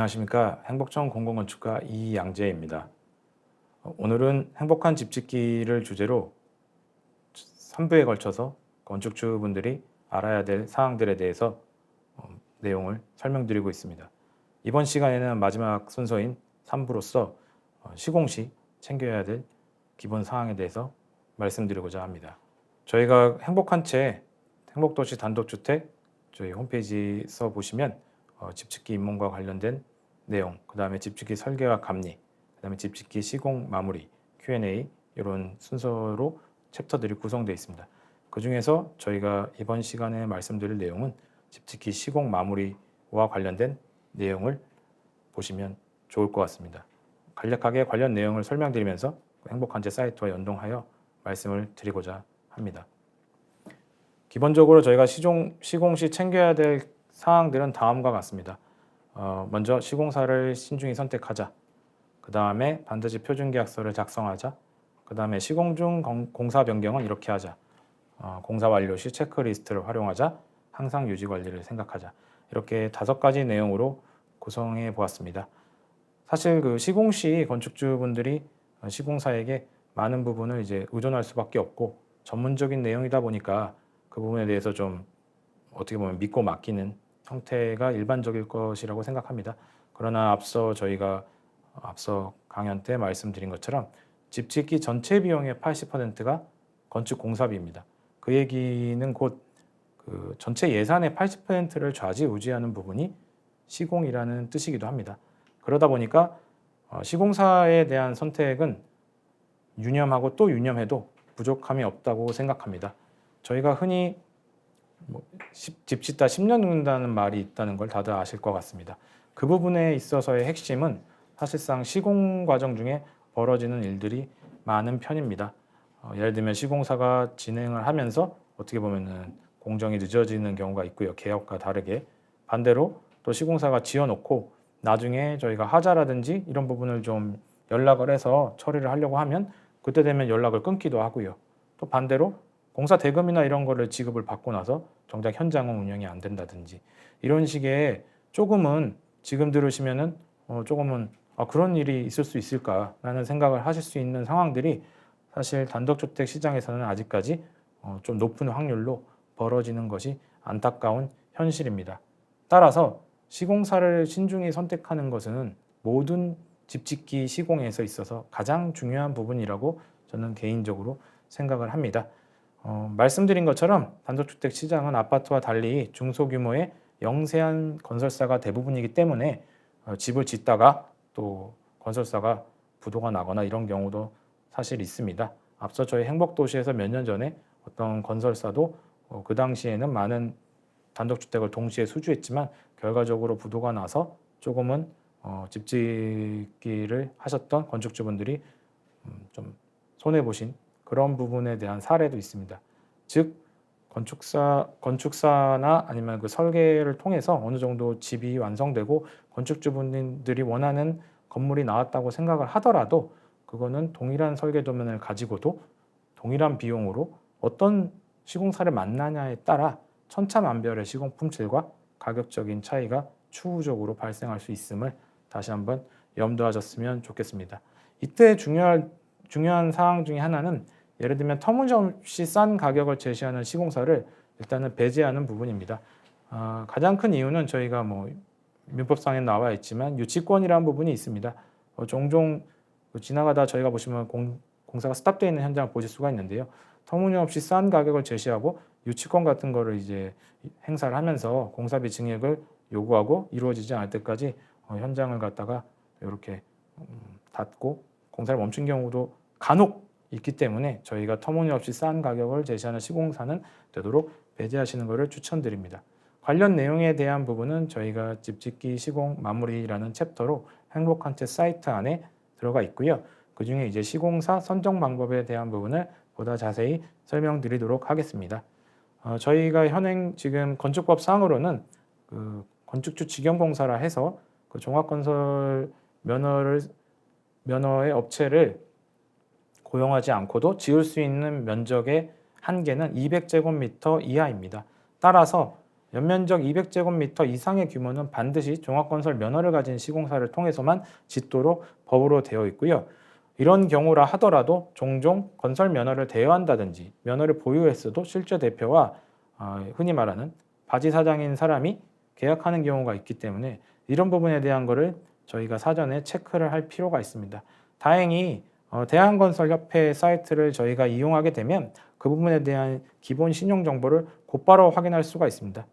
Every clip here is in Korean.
안녕하십니까. 행복정 공공건축가 이양재입니다. 오늘은 행복한 집 짓기를 주제로 3부에 걸쳐서 건축주분들이 알아야 될 사항들에 대해서 내용을 설명드리고 있습니다. 이번 시간에는 마지막 순서인 3부로서 시공시 챙겨야 될 기본 사항에 대해서 말씀드리고자 합니다. 저희가 행복한 채 행복도시 단독주택 저희 홈페이지 써보시면 집짓기 입문과 관련된 내용, 그 다음에 집짓기 설계와 감리, 그 다음에 집짓기 시공 마무리, Q&A 이런 순서로 챕터들이 구성되어 있습니다. 그 중에서 저희가 이번 시간에 말씀드릴 내용은 집짓기 시공 마무리와 관련된 내용을 보시면 좋을 것 같습니다. 간략하게 관련 내용을 설명드리면서 행복한채 사이트와 연동하여 말씀을 드리고자 합니다. 기본적으로 저희가 시공시 챙겨야 될 사항들은 다음과 같습니다. 먼저 시공사를 신중히 선택하자. 그 다음에 반드시 표준계약서를 작성하자. 그 다음에 시공 중 공사 변경은 이렇게 하자. 공사 완료 시 체크리스트를 활용하자. 항상 유지 관리를 생각하자. 이렇게 5가지 내용으로 구성해 보았습니다. 사실 그 시공시 건축주분들이 시공사에게 많은 부분을 이제 의존할 수밖에 없고 전문적인 내용이다 보니까 그 부분에 대해서 좀 어떻게 보면 믿고 맡기는 형태가 일반적일 것이라고 생각합니다. 그러나 저희가 앞서 강연 때 말씀드린 것처럼 집 짓기 전체 비용의 80%가 건축 공사비입니다. 그 얘기는 곧 그 전체 예산의 80%를 좌지우지하는 부분이 시공이라는 뜻이기도 합니다. 그러다 보니까 시공사에 대한 선택은 유념하고 또 유념해도 부족함이 없다고 생각합니다. 저희가 흔히 집 짓다 10년 묵는다는 말이 있다는 걸 다들 아실 것 같습니다. 그 부분에 있어서의 핵심은 사실상 시공 과정 중에 벌어지는 일들이 많은 편입니다. 예를 들면 시공사가 진행을 하면서 어떻게 보면은 공정이 늦어지는 경우가 있고요. 계약과 다르게. 반대로 또 시공사가 지어놓고 나중에 저희가 하자라든지 이런 부분을 좀 연락을 해서 처리를 하려고 하면 그때 되면 연락을 끊기도 하고요. 또 반대로 공사 대금이나 이런 거를 지급을 받고 나서 정작 현장은 운영이 안 된다든지 이런 식의 조금은 지금 들으시면은 조금은 그런 일이 있을 수 있을까라는 생각을 하실 수 있는 상황들이 사실 단독주택 시장에서는 아직까지 좀 높은 확률로 벌어지는 것이 안타까운 현실입니다. 따라서 시공사를 신중히 선택하는 것은 모든 집짓기 시공에서 있어서 가장 중요한 부분이라고 저는 개인적으로 생각을 합니다. 말씀드린 것처럼 단독주택 시장은 아파트와 달리 중소규모의 영세한 건설사가 대부분이기 때문에 집을 짓다가 또 건설사가 부도가 나거나 이런 경우도 사실 있습니다. 앞서 저희 행복도시에서 몇 년 전에 어떤 건설사도 그 당시에는 많은 단독주택을 동시에 수주했지만 결과적으로 부도가 나서 조금은 집짓기를 하셨던 건축주분들이 좀 손해보신 그런 부분에 대한 사례도 있습니다. 즉 건축사나 아니면 그 설계를 통해서 어느 정도 집이 완성되고 건축주분들이 원하는 건물이 나왔다고 생각을 하더라도 그거는 동일한 설계 도면을 가지고도 동일한 비용으로 어떤 시공사를 만나냐에 따라 천차만별의 시공 품질과 가격적인 차이가 추후적으로 발생할 수 있음을 다시 한번 염두하셨으면 좋겠습니다. 이때 중요한 사항 중에 하나는 예를 들면 터무니없이 싼 가격을 제시하는 시공사를 일단은 배제하는 부분입니다. 가장 큰 이유는 저희가 민법상에 나와 있지만 유치권이라는 부분이 있습니다. 종종 지나가다 저희가 보시면 공사가 스탑되어 있는 현장을 보실 수가 있는데요. 터무니없이 싼 가격을 제시하고 유치권 같은 거를 이제 행사를 하면서 공사비 증액을 요구하고 이루어지지 않을 때까지 현장을 갖다가 이렇게 닫고 공사를 멈춘 경우도 간혹 있기 때문에 저희가 터무니없이 싼 가격을 제시하는 시공사는 되도록 배제하시는 것을 추천드립니다. 관련 내용에 대한 부분은 저희가 집짓기 시공 마무리라는 챕터로 행복한채 사이트 안에 들어가 있고요. 그 중에 이제 시공사 선정 방법에 대한 부분을 보다 자세히 설명드리도록 하겠습니다. 저희가 현행 지금 건축법 상으로는 그 건축주 직영공사라 해서 그 종합건설 면허의 업체를 고용하지 않고도 지을 수 있는 면적의 한계는 200제곱미터 이하입니다. 따라서 연면적 200제곱미터 이상의 규모는 반드시 종합건설 면허를 가진 시공사를 통해서만 짓도록 법으로 되어 있고요. 이런 경우라 하더라도 종종 건설 면허를 대여한다든지 면허를 보유했어도 실제 대표와 흔히 말하는 바지 사장인 사람이 계약하는 경우가 있기 때문에 이런 부분에 대한 거를 저희가 사전에 체크를 할 필요가 있습니다. 다행히 대한건설협회 사이트를 저희가 이용하게 되면 그 부분에 대한 기본 신용 정보를 곧바로 확인할 수가 있습니다.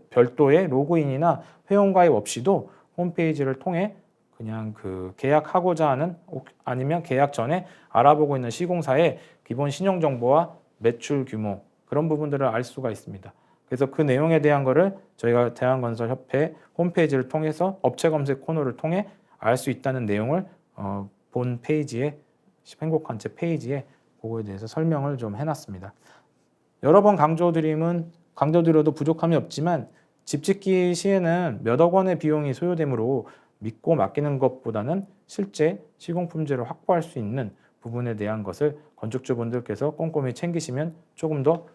별도의 로그인이나 회원가입 없이도 홈페이지를 통해 그냥 그 계약하고자 하는 아니면 계약 전에 알아보고 있는 시공사의 기본 신용 정보와 매출 규모 그런 부분들을 알 수가 있습니다. 그래서 그 내용에 대한 거를 저희가 대한건설협회 홈페이지를 통해서 업체 검색 코너를 통해 알 수 있다는 내용을 본 페이지에 행복한채 페이지에 그거에 대해서 설명을 좀 해놨습니다. 여러 번 강조드려도 부족함이 없지만 집 짓기 시에는 몇억 원의 비용이 소요되므로 믿고 맡기는 것보다는 실제 시공품질을 확보할 수 있는 부분에 대한 것을 건축주분들께서 꼼꼼히 챙기시면 조금 더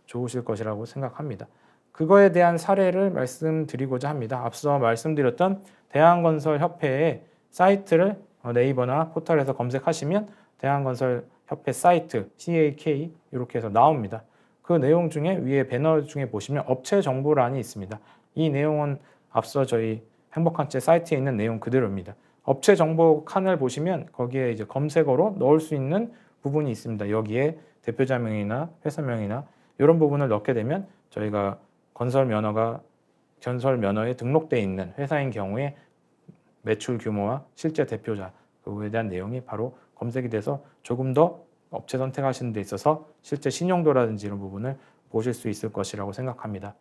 좋으실 것이라고 생각합니다. 그거에 대한 사례를 말씀드리고자 합니다. 앞서 말씀드렸던 대한건설협회의 사이트를 네이버나 포털에서 검색하시면 대한건설협회 사이트 CAK 이렇게 해서 나옵니다. 그 내용 중에 위에 배너 중에 보시면 업체 정보란이 있습니다. 이 내용은 앞서 저희 행복한채 사이트에 있는 내용 그대로입니다. 업체 정보 칸을 보시면 거기에 이제 검색어로 넣을 수 있는 부분이 있습니다. 여기에 대표자명이나 회사명이나 이런 부분을 넣게 되면 저희가 건설 면허에 등록되어 있는 회사인 경우에 매출 규모와 실제 대표자 그거에 대한 내용이 바로 검색이 돼서 조금 더 업체 선택하시는 데 있어서 실제 신용도라든지 이런 부분을 보실 수 있을 것이라고 생각합니다.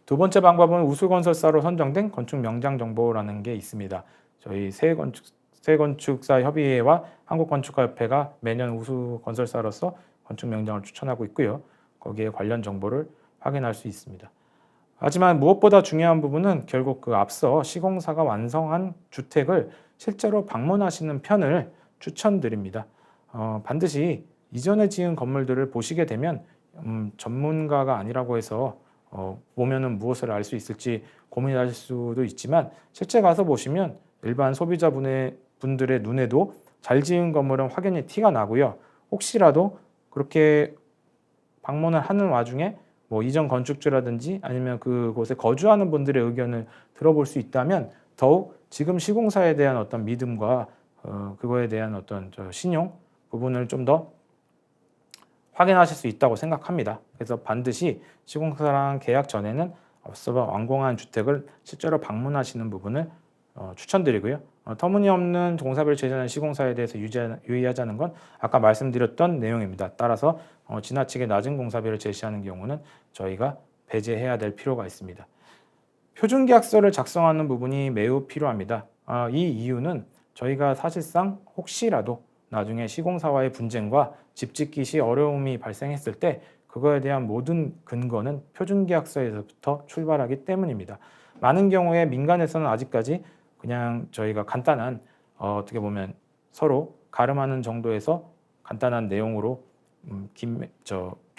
두 번째 방법은 우수건설사로 선정된 건축 명장 정보라는 게 있습니다. 저희 세건축사 협의회와 한국건축가협회가 매년 우수건설사로서 건축 명장을 추천하고 있고요. 거기에 관련 정보를 확인할 수 있습니다. 하지만 무엇보다 중요한 부분은 결국 그 앞서 시공사가 완성한 주택을 실제로 방문하시는 편을 추천드립니다. 반드시 이전에 지은 건물들을 보시게 되면 전문가가 아니라고 해서 보면은 무엇을 알 수 있을지 고민하실 수도 있지만 실제 가서 보시면 일반 소비자분들의 눈에도 잘 지은 건물은 확연히 티가 나고요. 혹시라도 그렇게 방문을 하는 와중에 뭐 이전 건축주라든지 아니면 그곳에 거주하는 분들의 의견을 들어볼 수 있다면 더욱 지금 시공사에 대한 어떤 믿음과 그거에 대한 어떤 신용 부분을 좀 더 확인하실 수 있다고 생각합니다. 그래서 반드시 시공사랑 계약 전에는 앞서 완공한 주택을 실제로 방문하시는 부분을 추천드리고요. 터무니없는 공사비를 제시하는 시공사에 대해서 유의하자는 건 아까 말씀드렸던 내용입니다. 따라서 지나치게 낮은 공사비를 제시하는 경우는 저희가 배제해야 될 필요가 있습니다. 표준계약서를 작성하는 부분이 매우 필요합니다. 이 이유는 저희가 사실상 혹시라도 나중에 시공사와의 분쟁과 집 짓기 시 어려움이 발생했을 때 그거에 대한 모든 근거는 표준계약서에서부터 출발하기 때문입니다. 많은 경우에 민간에서는 아직까지 그냥 저희가 간단한 어떻게 보면 서로 가름하는 정도에서 간단한 내용으로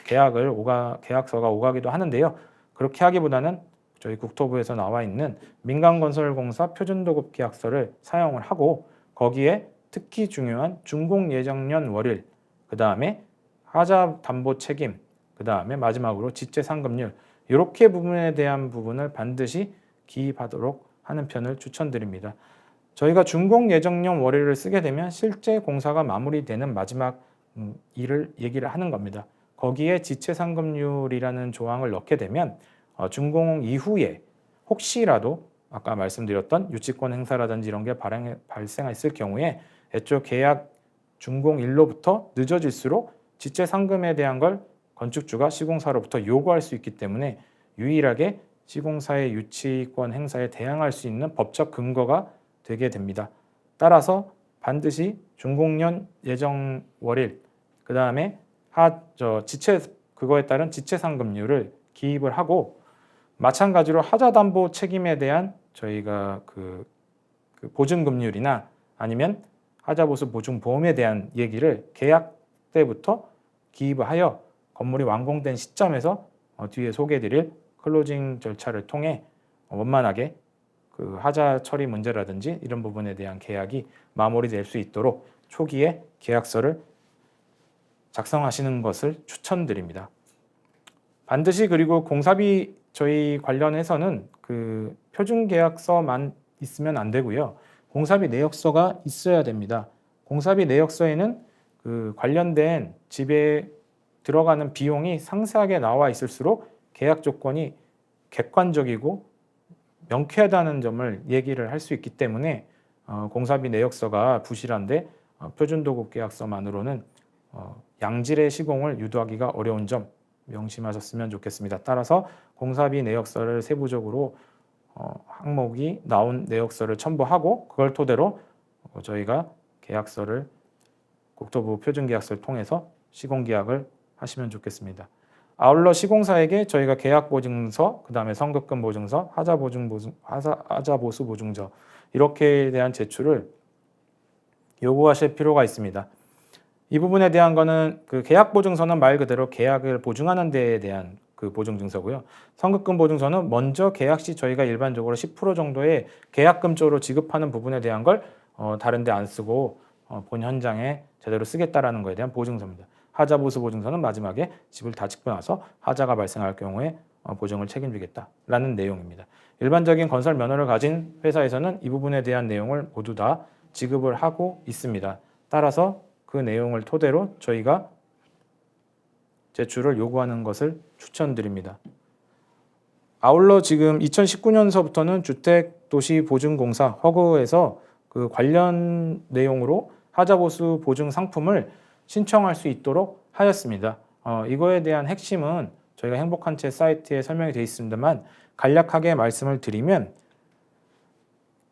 계약서가 오가기도 하는데요. 그렇게 하기보다는 저희 국토부에서 나와 있는 민간건설공사 표준도급계약서를 사용을 하고 거기에 특히 중요한 준공예정년 월일, 그 다음에 하자 담보 책임, 그 다음에 마지막으로 지체 상급률 이렇게 부분에 대한 부분을 반드시 기입하도록 하는 편을 추천드립니다. 저희가 준공 예정년 월일을 쓰게 되면 실제 공사가 마무리되는 마지막 일을 얘기를 하는 겁니다. 거기에 지체 상급률이라는 조항을 넣게 되면 준공 이후에 혹시라도 아까 말씀드렸던 유치권 행사라든지 이런 게 발생했을 경우에 애초 계약 준공일로부터 늦어질수록 지체 상금에 대한 걸 건축주가 시공사로부터 요구할 수 있기 때문에 유일하게 시공사의 유치권 행사에 대항할 수 있는 법적 근거가 되게 됩니다. 따라서 반드시 준공년 예정 월일, 그 다음에 그거에 따른 지체 상급률을 기입을 하고 마찬가지로 하자 담보 책임에 대한 저희가 그 보증금률이나 아니면 하자보수 보증보험에 대한 얘기를 계약 때부터 기입을 하여 건물이 완공된 시점에서 뒤에 소개해드릴 클로징 절차를 통해 원만하게 그 하자 처리 문제라든지 이런 부분에 대한 계약이 마무리될 수 있도록 초기에 계약서를 작성하시는 것을 추천드립니다. 반드시 그리고 공사비 저희 관련해서는 그 표준 계약서만 있으면 안 되고요. 공사비 내역서가 있어야 됩니다. 공사비 내역서에는 그 관련된 집에 들어가는 비용이 상세하게 나와 있을수록 계약 조건이 객관적이고 명쾌하다는 점을 얘기를 할 수 있기 때문에 공사비 내역서가 부실한데 표준도급 계약서만으로는 양질의 시공을 유도하기가 어려운 점 명심하셨으면 좋겠습니다. 따라서 공사비 내역서를 세부적으로 항목이 나온 내역서를 첨부하고 그걸 토대로 저희가 계약서를 국토부 표준계약서를 통해서 시공계약을 하시면 좋겠습니다. 아울러 시공사에게 저희가 계약보증서, 그 다음에 성급금 보증서, 하자보수 보증서 이렇게 대한 제출을 요구하실 필요가 있습니다. 이 부분에 대한 거는 그 계약보증서는 말 그대로 계약을 보증하는 데에 대한 그 보증증서고요. 성급금 보증서는 먼저 계약 시 저희가 일반적으로 10% 정도의 계약금 쪽으로 지급하는 부분에 대한 걸 다른 데 안 쓰고 본 현장에 제대로 쓰겠다라는 것에 대한 보증서입니다. 하자보수 보증서는 마지막에 집을 다 짓고 나서 하자가 발생할 경우에 보증을 책임지겠다라는 내용입니다. 일반적인 건설 면허를 가진 회사에서는 이 부분에 대한 내용을 모두 다 지급을 하고 있습니다. 따라서 그 내용을 토대로 저희가 제출을 요구하는 것을 추천드립니다. 아울러 지금 2019년서부터는 주택도시보증공사 허그에서 그 관련 내용으로 하자보수 보증 상품을 신청할 수 있도록 하였습니다. 이거에 대한 핵심은 저희가 행복한 채 사이트에 설명이 되어 있습니다만 간략하게 말씀을 드리면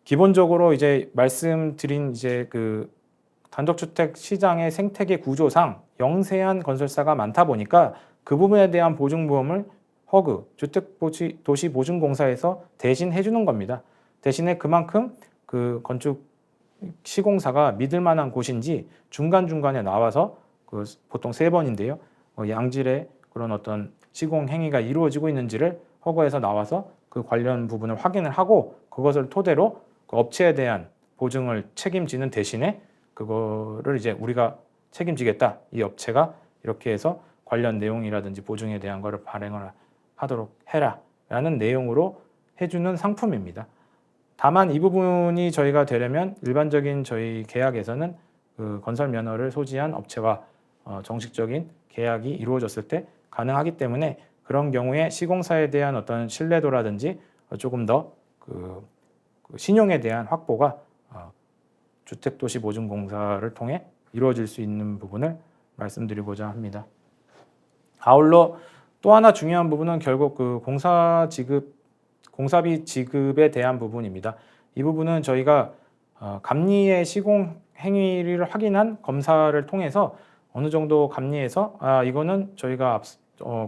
기본적으로 이제 말씀드린 이제 그 단독주택 시장의 생태계 구조상 영세한 건설사가 많다 보니까 그 부분에 대한 보증보험을 허그 주택도시보증공사에서 대신 해주는 겁니다. 대신에 그만큼 그 건축 시공사가 믿을 만한 곳인지 중간중간에 나와서 그 보통 3번인데요. 양질의 그런 어떤 시공 행위가 이루어지고 있는지를 허가에서 나와서 그 관련 부분을 확인을 하고 그것을 토대로 그 업체에 대한 보증을 책임지는 대신에 그거를 이제 우리가 책임지겠다. 이 업체가 이렇게 해서 관련 내용이라든지 보증에 대한 거를 발행을 하도록 해라 라는 내용으로 해주는 상품입니다. 다만 이 부분이 저희가 되려면 일반적인 저희 계약에서는 그 건설 면허를 소지한 업체와 정식적인 계약이 이루어졌을 때 가능하기 때문에 그런 경우에 시공사에 대한 어떤 신뢰도라든지 조금 더 그 신용에 대한 확보가 주택도시보증공사를 통해 이루어질 수 있는 부분을 말씀드리고자 합니다. 아울러 또 하나 중요한 부분은 결국 그 공사비 지급에 대한 부분입니다. 이 부분은 저희가 감리의 시공 행위를 확인한 검사를 통해서 어느 정도 감리해서 이거는 저희가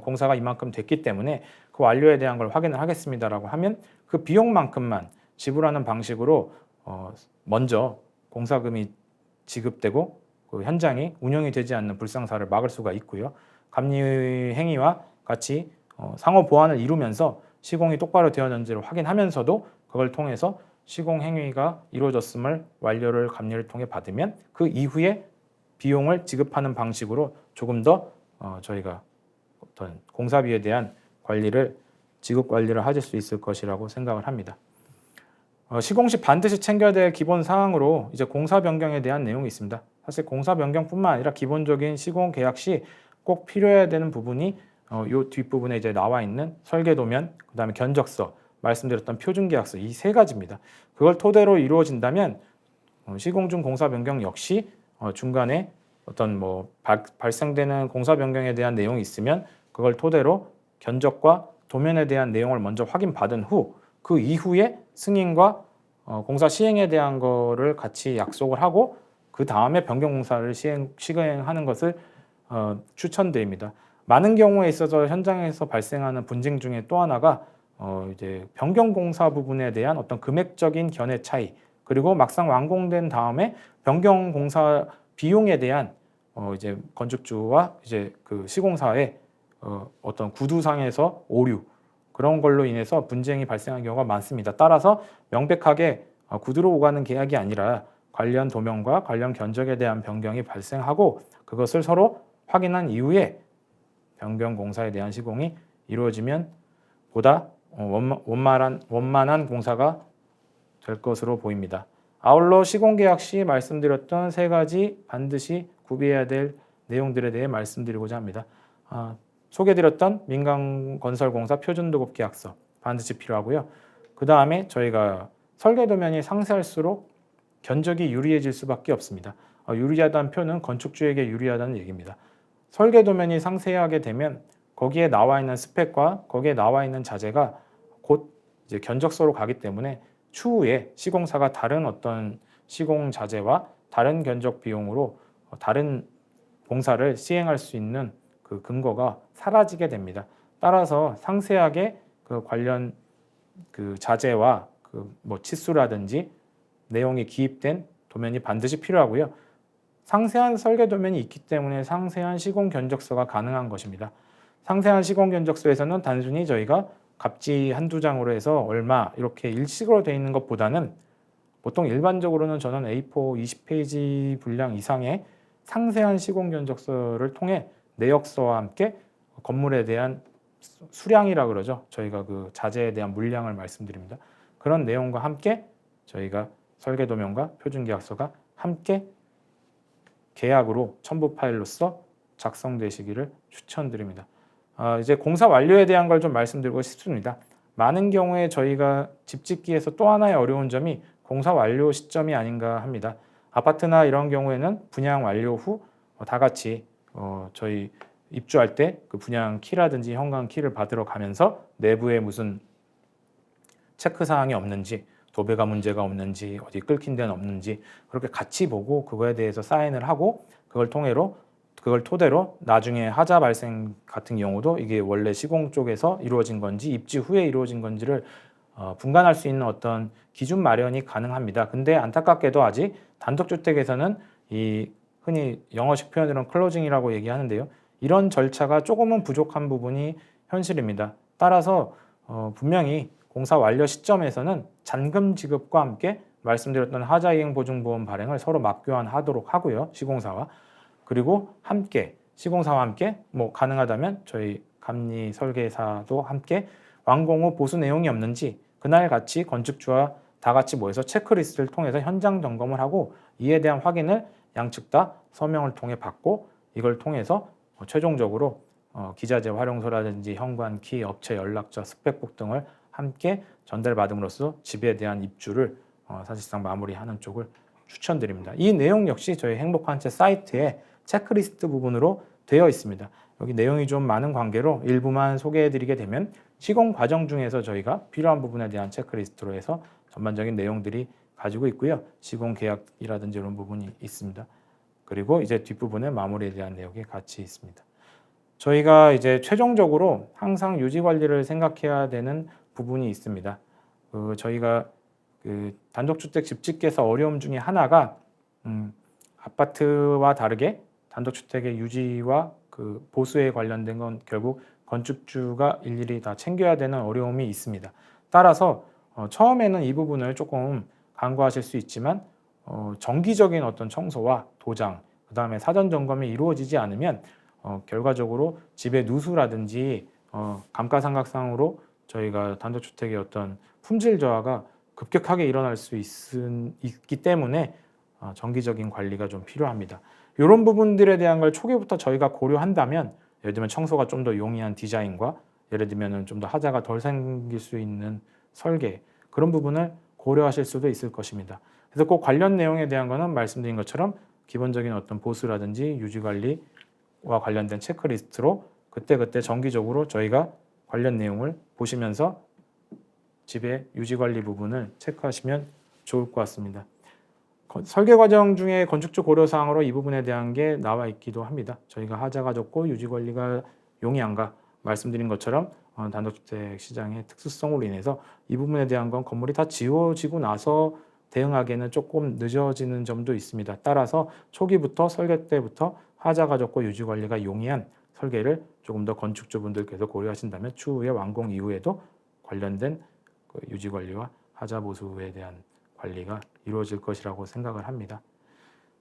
공사가 이만큼 됐기 때문에 그 완료에 대한 걸 확인을 하겠습니다라고 하면 그 비용만큼만 지불하는 방식으로 먼저 공사금이 지급되고 그 현장이 운영이 되지 않는 불상사를 막을 수가 있고요. 감리 행위와 같이 상호 보완을 이루면서 시공이 똑바로 되었는지를 확인하면서도 그걸 통해서 시공 행위가 이루어졌음을 완료를 감리를 통해 받으면 그 이후에 비용을 지급하는 방식으로 조금 더 저희가 어떤 공사비에 대한 관리를 지급 관리를 하실 수 있을 것이라고 생각을 합니다. 시공 시 반드시 챙겨야 될 기본 사항으로 이제 공사 변경에 대한 내용이 있습니다. 사실 공사 변경뿐만 아니라 기본적인 시공 계약 시 꼭 필요해야 되는 부분이 이 뒷부분에 이제 나와 있는 설계도면, 그다음에 견적서, 말씀드렸던 표준계약서 이 3가지입니다. 그걸 토대로 이루어진다면 시공 중 공사 변경 역시 중간에 어떤 뭐 발생되는 공사 변경에 대한 내용이 있으면 그걸 토대로 견적과 도면에 대한 내용을 먼저 확인받은 후 그 이후에 승인과 공사 시행에 대한 거를 같이 약속을 하고 그 다음에 변경 공사를 시행하는 것을 추천드립니다. 많은 경우에 있어서 현장에서 발생하는 분쟁 중에 또 하나가 이제 변경 공사 부분에 대한 어떤 금액적인 견해 차이, 그리고 막상 완공된 다음에 변경 공사 비용에 대한 이제 건축주와 이제 그 시공사의 어떤 구두상에서 오류, 그런 걸로 인해서 분쟁이 발생하는 경우가 많습니다. 따라서 명백하게 구두로 오가는 계약이 아니라 관련 도면과 관련 견적에 대한 변경이 발생하고 그것을 서로 확인한 이후에 변경 공사에 대한 시공이 이루어지면 보다 원만한 공사가 될 것으로 보입니다. 아울러 시공계약 시 말씀드렸던 세 가지 반드시 구비해야 될 내용들에 대해 말씀드리고자 합니다. 소개드렸던 민간건설공사 표준도급계약서 반드시 필요하고요. 그 다음에 저희가 설계도면이 상세할수록 견적이 유리해질 수밖에 없습니다. 유리하다는 표는 건축주에게 유리하다는 얘기입니다. 설계도면이 상세하게 되면 거기에 나와 있는 스펙과 거기에 나와 있는 자재가 곧 이제 견적서로 가기 때문에 추후에 시공사가 다른 어떤 시공 자재와 다른 견적 비용으로 다른 공사를 시행할 수 있는 그 근거가 사라지게 됩니다. 따라서 상세하게 그 관련 그 자재와 그 뭐 치수라든지 내용이 기입된 도면이 반드시 필요하고요. 상세한 설계 도면이 있기 때문에 상세한 시공 견적서가 가능한 것입니다. 상세한 시공 견적서에서는 단순히 저희가 갑지 한두 장으로 해서 얼마 이렇게 일식으로 되어 있는 것보다는 보통 일반적으로는 저는 A4 20페이지 분량 이상의 상세한 시공 견적서를 통해 내역서와 함께 건물에 대한 수량이라 그러죠. 저희가 그 자재에 대한 물량을 말씀드립니다. 그런 내용과 함께 저희가 설계도면과 표준계약서가 함께 계약으로 첨부 파일로서 작성되시기를 추천드립니다. 이제 공사 완료에 대한 걸 좀 말씀드리고 싶습니다. 많은 경우에 저희가 집 짓기에서 또 하나의 어려운 점이 공사 완료 시점이 아닌가 합니다. 아파트나 이런 경우에는 분양 완료 후 다 같이 저희 입주할 때 그 분양 키라든지 현관 키를 받으러 가면서 내부에 무슨 체크 사항이 없는지 도배가 문제가 없는지 어디 끓긴 데는 없는지 그렇게 같이 보고 그거에 대해서 사인을 하고 그걸 토대로 나중에 하자 발생 같은 경우도 이게 원래 시공 쪽에서 이루어진 건지 입지 후에 이루어진 건지를 분간할 수 있는 어떤 기준 마련이 가능합니다. 근데 안타깝게도 아직 단독주택에서는 이 흔히 영어식 표현으로는 클로징이라고 얘기하는데요. 이런 절차가 조금은 부족한 부분이 현실입니다. 따라서 분명히 공사 완료 시점에서는 잔금 지급과 함께 말씀드렸던 하자이행 보증보험 발행을 서로 맞교환하도록 하고요. 시공사와. 그리고 함께 시공사와 함께 뭐 가능하다면 저희 감리 설계사도 함께 완공 후 보수 내용이 없는지 그날 같이 건축주와 다 같이 모여서 체크리스트를 통해서 현장 점검을 하고 이에 대한 확인을 양측 다 서명을 통해 받고 이걸 통해서 최종적으로 기자재 활용서라든지 현관, 키, 업체 연락처, 스펙북 등을 함께 전달받음으로써 집에 대한 입주를 사실상 마무리하는 쪽을 추천드립니다. 이 내용 역시 저희 행복한 채 사이트에 체크리스트 부분으로 되어 있습니다. 여기 내용이 좀 많은 관계로 일부만 소개해드리게 되면 시공 과정 중에서 저희가 필요한 부분에 대한 체크리스트로 해서 전반적인 내용들이 가지고 있고요. 시공 계약이라든지 이런 부분이 있습니다. 그리고 이제 뒷부분에 마무리에 대한 내용이 같이 있습니다. 저희가 이제 최종적으로 항상 유지 관리를 생각해야 되는 부분이 있습니다. 저희가 단독주택 집짓기에서 어려움 중에 하나가 아파트와 다르게 단독주택의 유지와 그 보수에 관련된 건 결국 건축주가 일일이 다 챙겨야 되는 어려움이 있습니다. 따라서 처음에는 이 부분을 조금 간과하실 수 있지만 정기적인 어떤 청소와 도장, 그 다음에 사전 점검이 이루어지지 않으면 결과적으로 집의 누수라든지 감가상각상으로 저희가 단독주택의 어떤 품질 저하가 급격하게 일어날 수 있기 때문에 정기적인 관리가 좀 필요합니다. 이런 부분들에 대한 걸 초기부터 저희가 고려한다면 예를 들면 청소가 좀 더 용이한 디자인과 예를 들면 좀 더 하자가 덜 생길 수 있는 설계 그런 부분을 고려하실 수도 있을 것입니다. 그래서 꼭 관련 내용에 대한 거는 말씀드린 것처럼 기본적인 어떤 보수라든지 유지관리와 관련된 체크리스트로 그때그때 정기적으로 저희가 관련 내용을 보시면서 집의 유지관리 부분을 체크하시면 좋을 것 같습니다. 설계 과정 중에 건축주 고려사항으로 이 부분에 대한 게 나와 있기도 합니다. 저희가 하자가 적고 유지관리가 용이한가 말씀드린 것처럼 단독주택 시장의 특수성으로 인해서 이 부분에 대한 건 건물이 다 지어지고 나서 대응하기에는 조금 늦어지는 점도 있습니다. 따라서 초기부터 설계 때부터 하자가 적고 유지관리가 용이한 설계를 조금 더 건축주분들께서 고려하신다면 추후에 완공 이후에도 관련된 그 유지 관리와 하자 보수에 대한 관리가 이루어질 것이라고 생각을 합니다.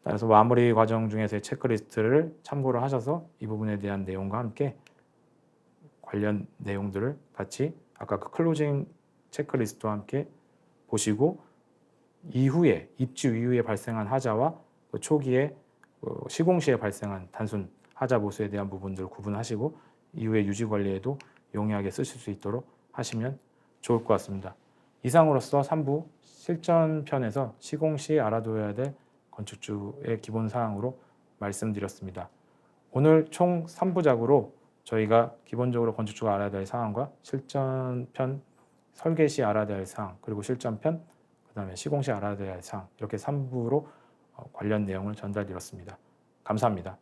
따라서 마무리 과정 중에서의 체크리스트를 참고를 하셔서 이 부분에 대한 내용과 함께 관련 내용들을 같이 아까 그 클로징 체크리스트와 함께 보시고 이후에 입주 이후에 발생한 하자와 그 초기에 시공 시에 발생한 단순 하자 보수에 대한 부분들을 구분하시고 이후에 유지 관리에도 용이하게 쓰실 수 있도록 하시면 좋을 것 같습니다. 이상으로서 3부 실전편에서 시공 시 알아둬야 될 건축주의 기본 사항으로 말씀드렸습니다. 오늘 총 3부작으로 저희가 기본적으로 건축주가 알아야 될 사항과 실전편 설계 시 알아야 될 사항 그리고 실전편 그다음에 시공 시 알아야 될 사항 이렇게 3부로 관련 내용을 전달드렸습니다. 감사합니다.